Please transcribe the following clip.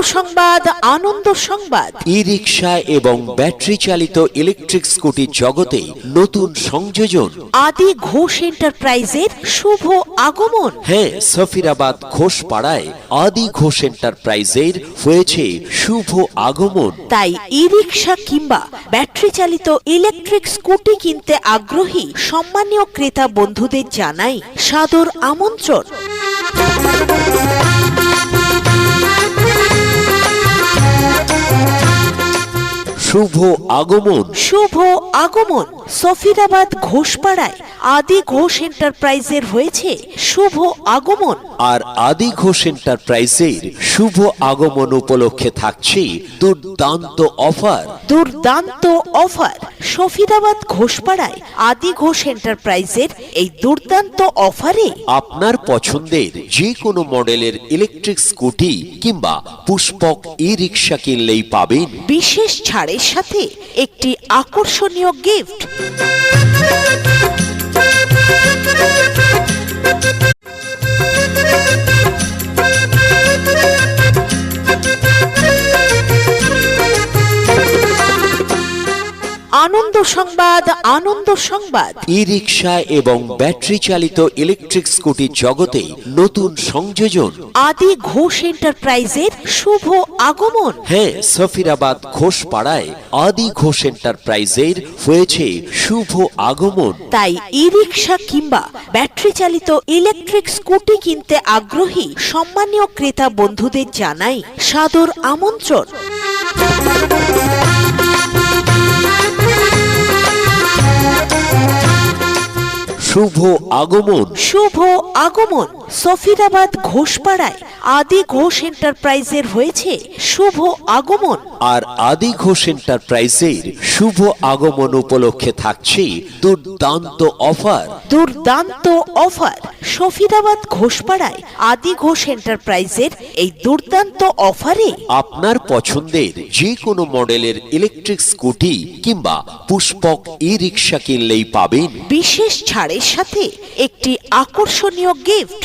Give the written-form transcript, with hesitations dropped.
সংবাদ, আনন্দ সংবাদ। ই রিক্সা এবং ব্যাটারি চালিত ইলেকট্রিক স্কুটি জগতে নতুন সংযোজন। আদি ঘোষ এন্টারপ্রাইজের শুভ আগমন। হ্যাঁ, সফিরাবাদ ঘোষপাড়ায় আদি ঘোষ এন্টারপ্রাইজের হয়েছে শুভ আগমন। তাই ই রিক্সা কিংবা ব্যাটারি চালিত ইলেকট্রিক স্কুটি কিনতে আগ্রহী সম্মানীয় ক্রেতা বন্ধুদের জানাই সাদর আমন্ত্রণ। শুভ আগমন। শুভ আগমন। সফিরাবাদ ঘোষপাড়ায় আদি ঘোষ এন্টারপ্রাইজের হয়েছে শুভ আগমন। আর আদি ঘোষ এন্টারপ্রাইজের শুভ আগমন উপলক্ষে থাকছে দুর্দান্ত অফার। দুর্দান্ত অফার। সফিরাবাদ ঘোষপাড়ায় আদি ঘোষ এন্টারপ্রাইজের এই দুর্দান্ত অফারে আপনার পছন্দের যে কোনো মডেলের ইলেকট্রিক স্কুটি কিংবা পুষ্পক ই রিক্সা কিনলেই পাবেন বিশেষ ছাড়ের সাথে একটি আকর্ষণীয় গিফট। আনন্দ সংবাদ, আনন্দ সংবাদ। ই রিক্সা এবং ব্যাটারি চালিত ইলেকট্রিক স্কুটি জগতে নতুন সংযোজন। আদি ঘোষ এন্টারপ্রাইজের শুভ আগমন। হ্যাঁ, সফিরাবাদ ঘোষপাড়ায় আদি ঘোষ এন্টারপ্রাইজের হয়েছে শুভ আগমন। তাই ই রিক্সা কিংবা ব্যাটারি চালিত ইলেকট্রিক স্কুটি কিনতে আগ্রহী সম্মানীয় ক্রেতা বন্ধুদের জানাই সাদর আমন্ত্রণ। শুভ আগমন। শুভ আগমন। সফিরাবাদ ঘোষপাড়ায় আদি ঘোষ এন্টারপ্রাইজের হয়েছে শুভ আগমন। আর আদি ঘোষ এন্টারপ্রাইজের শুভ আগমন উপলক্ষে থাকছে দুর্দান্ত অফার। দুর্দান্ত অফার। সফিরাবাদ ঘোষপাড়ায় আদি ঘোষ এন্টারপ্রাইজের এই দুর্দান্ত অফারে আপনার পছন্দের যে কোনো মডেলের ইলেকট্রিক স্কুটি কিংবা পুষ্পক ই রিক্সা কিনলেই পাবেন বিশেষ ছাড়ের সাথে একটি আকর্ষণীয় গিফট।